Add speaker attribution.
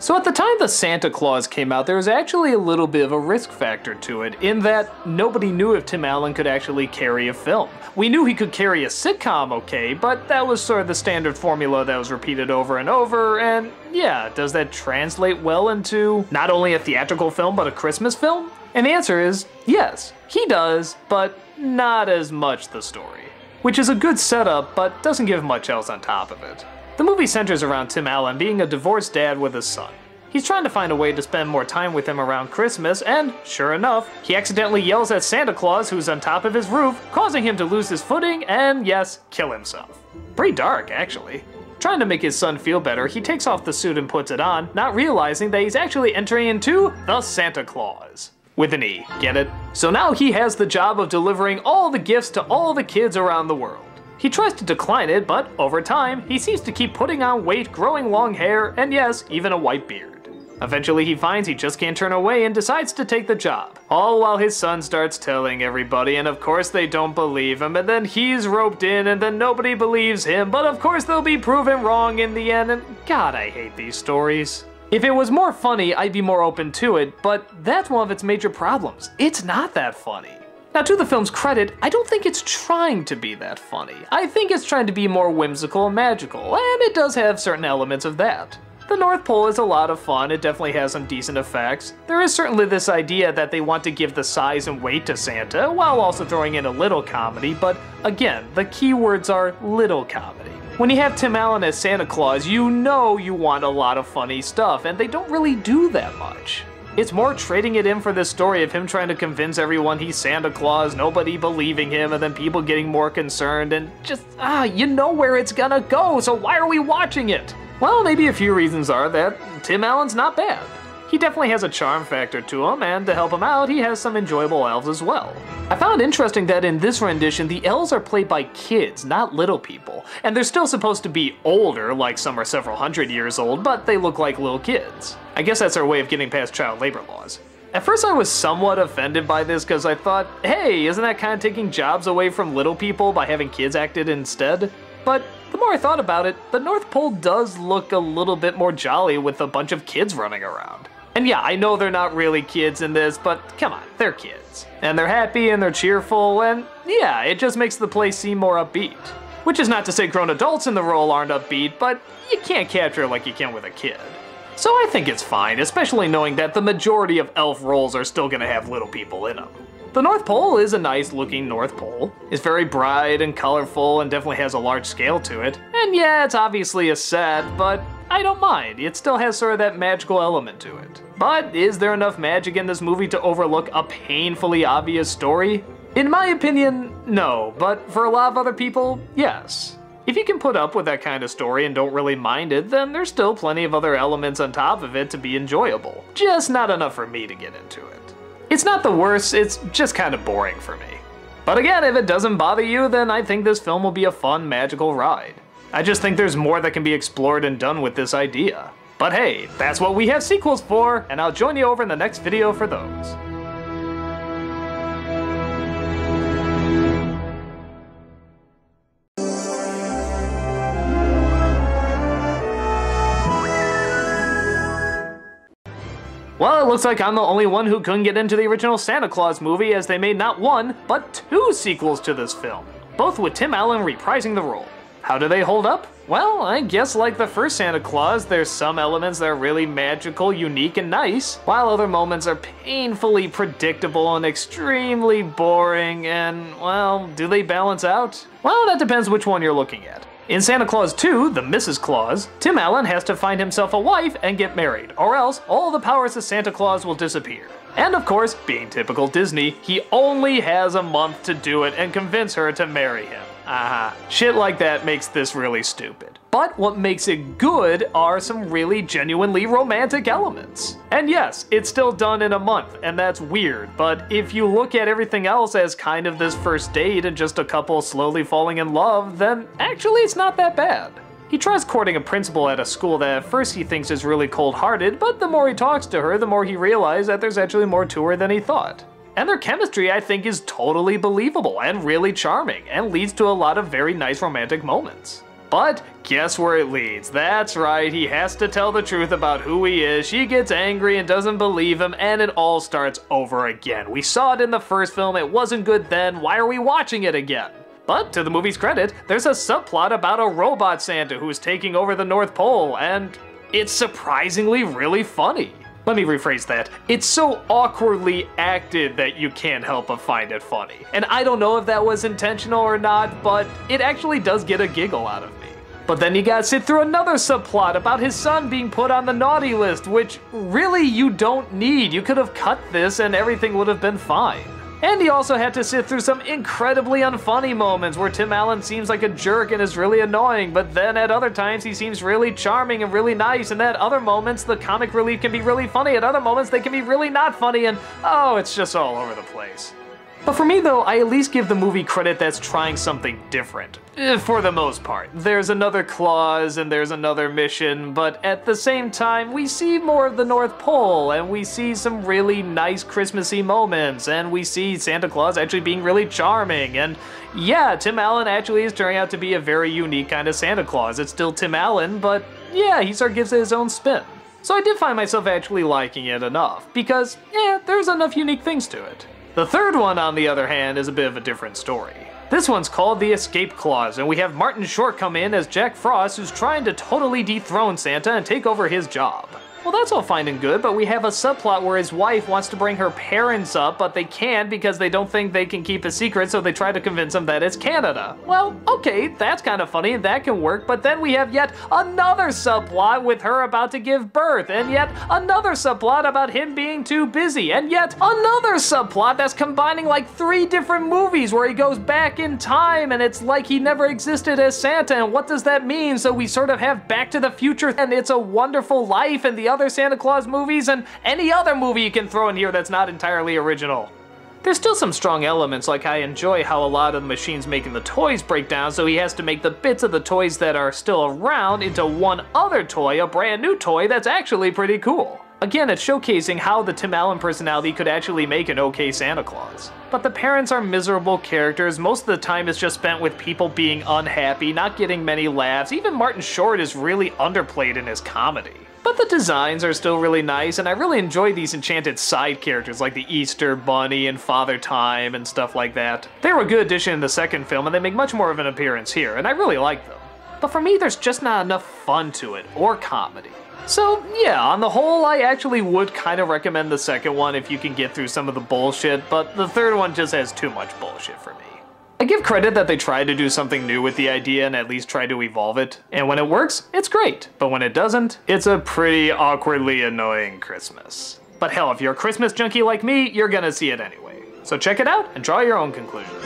Speaker 1: So at the time the Santa Claus came out, there was actually a little bit of a risk factor to it, in that nobody knew if Tim Allen could actually carry a film. We knew he could carry a sitcom okay, but that was sort of the standard formula that was repeated over and over, and yeah, does that translate well into not only a theatrical film, but a Christmas film? And the answer is yes, he does, but not as much the story. Which is a good setup, but doesn't give much else on top of it. The movie centers around Tim Allen being a divorced dad with his son. He's trying to find a way to spend more time with him around Christmas, and sure enough, he accidentally yells at Santa Claus who's on top of his roof, causing him to lose his footing and, yes, kill himself. Pretty dark, actually. Trying to make his son feel better, he takes off the suit and puts it on, not realizing that he's actually entering into the Santa Claus. With an E, get it? So now he has the job of delivering all the gifts to all the kids around the world. He tries to decline it, but over time, he seems to keep putting on weight, growing long hair, and yes, even a white beard. Eventually he finds he just can't turn away and decides to take the job. All while his son starts telling everybody, and of course they don't believe him, and then he's roped in, and then nobody believes him, but of course they'll be proven wrong in the end, and God, I hate these stories. If it was more funny, I'd be more open to it, but that's one of its major problems. It's not that funny. Now, to the film's credit, I don't think it's trying to be that funny. I think it's trying to be more whimsical and magical, and it does have certain elements of that. The North Pole is a lot of fun, it definitely has some decent effects. There is certainly this idea that they want to give the size and weight to Santa, while also throwing in a little comedy, but again, the key words are little comedy. When you have Tim Allen as Santa Claus, you know you want a lot of funny stuff, and they don't really do that much. It's more trading it in for this story of him trying to convince everyone he's Santa Claus, nobody believing him, and then people getting more concerned, and just, you know where it's gonna go, so why are we watching it? Well, maybe a few reasons are that Tim Allen's not bad. He definitely has a charm factor to him, and to help him out, he has some enjoyable elves as well. I found it interesting that in this rendition, the elves are played by kids, not little people, and they're still supposed to be older, like some are several hundred years old, but they look like little kids. I guess that's their way of getting past child labor laws. At first I was somewhat offended by this because I thought, hey, isn't that kind of taking jobs away from little people by having kids acted instead? But the more I thought about it, the North Pole does look a little bit more jolly with a bunch of kids running around. And yeah, I know they're not really kids in this, but come on, they're kids. And they're happy and they're cheerful, and yeah, it just makes the place seem more upbeat. Which is not to say grown adults in the role aren't upbeat, but you can't capture it like you can with a kid. So I think it's fine, especially knowing that the majority of elf roles are still gonna have little people in them. The North Pole is a nice looking North Pole. It's very bright and colorful and definitely has a large scale to it. And yeah, it's obviously a set, but I don't mind. It still has sort of that magical element to it. But is there enough magic in this movie to overlook a painfully obvious story? In my opinion, no, but for a lot of other people, yes. If you can put up with that kind of story and don't really mind it, then there's still plenty of other elements on top of it to be enjoyable. Just not enough for me to get into it. It's not the worst, it's just kind of boring for me. But again, if it doesn't bother you, then I think this film will be a fun, magical ride. I just think there's more that can be explored and done with this idea. But hey, that's what we have sequels for, and I'll join you over in the next video for those. Well, it looks like I'm the only one who couldn't get into the original Santa Claus movie, as they made not one, but two sequels to this film, both with Tim Allen reprising the role. How do they hold up? Well, I guess like the first Santa Claus, there's some elements that are really magical, unique, and nice, while other moments are painfully predictable and extremely boring, and, well, do they balance out? Well, that depends which one you're looking at. In Santa Claus 2, the Mrs. Claus, Tim Allen has to find himself a wife and get married, or else all the powers of Santa Claus will disappear. And of course, being typical Disney, he only has a month to do it and convince her to marry him. Shit like that makes this really stupid. But what makes it good are some really genuinely romantic elements. And yes, it's still done in a month, and that's weird, but if you look at everything else as kind of this first date and just a couple slowly falling in love, then actually it's not that bad. He tries courting a principal at a school that at first he thinks is really cold-hearted, but the more he talks to her, the more he realizes that there's actually more to her than he thought. And their chemistry, I think, is totally believable and really charming, and leads to a lot of very nice romantic moments. But guess where it leads? That's right, he has to tell the truth about who he is. She gets angry and doesn't believe him, and it all starts over again. We saw it in the first film, it wasn't good then, why are we watching it again? But to the movie's credit, there's a subplot about a robot Santa who's taking over the North Pole, and it's surprisingly really funny. Let me rephrase that. It's so awkwardly acted that you can't help but find it funny. And I don't know if that was intentional or not, but it actually does get a giggle out of me. But then you gotta sit through another subplot about his son being put on the naughty list, which really you don't need. You could have cut this and everything would have been fine. And he also had to sit through some incredibly unfunny moments where Tim Allen seems like a jerk and is really annoying, but then at other times he seems really charming and really nice, and at other moments the comic relief can be really funny, at other moments they can be really not funny, and oh, it's just all over the place. But for me though, I at least give the movie credit that's trying something different. For the most part. There's another Claus and there's another mission, but at the same time, we see more of the North Pole, and we see some really nice Christmassy moments, and we see Santa Claus actually being really charming, and yeah, Tim Allen actually is turning out to be a very unique kind of Santa Claus. It's still Tim Allen, but yeah, he sort of gives it his own spin. So I did find myself actually liking it enough, because yeah, there's enough unique things to it. The third one, on the other hand, is a bit of a different story. This one's called The Escape Clause, and we have Martin Short come in as Jack Frost, who's trying to totally dethrone Santa and take over his job. Well, that's all fine and good, but we have a subplot where his wife wants to bring her parents up, but they can't because they don't think they can keep a secret, so they try to convince him that it's Canada. Well, okay, that's kind of funny, that can work, but then we have yet another subplot with her about to give birth, and yet another subplot about him being too busy, and yet another subplot that's combining like 3 different movies where he goes back in time, and it's like he never existed as Santa, and what does that mean? So we sort of have Back to the Future and It's a Wonderful Life and the other Santa Claus movies, and any other movie you can throw in here that's not entirely original. There's still some strong elements, like I enjoy how a lot of the machines making the toys break down, so he has to make the bits of the toys that are still around into one other toy, a brand new toy that's actually pretty cool. Again, it's showcasing how the Tim Allen personality could actually make an okay Santa Claus. But the parents are miserable characters, most of the time it's just spent with people being unhappy, not getting many laughs, even Martin Short is really underplayed in his comedy. But the designs are still really nice, and I really enjoy these enchanted side characters like the Easter Bunny and Father Time and stuff like that. They were a good addition in the second film, and they make much more of an appearance here, and I really like them. But for me, there's just not enough fun to it, or comedy. So yeah, on the whole, I actually would kind of recommend the second one if you can get through some of the bullshit, but the third one just has too much bullshit for me. I give credit that they tried to do something new with the idea and at least try to evolve it, and when it works, it's great, but when it doesn't, it's a pretty awkwardly annoying Christmas. But hell, if you're a Christmas junkie like me, you're gonna see it anyway. So check it out and draw your own conclusions.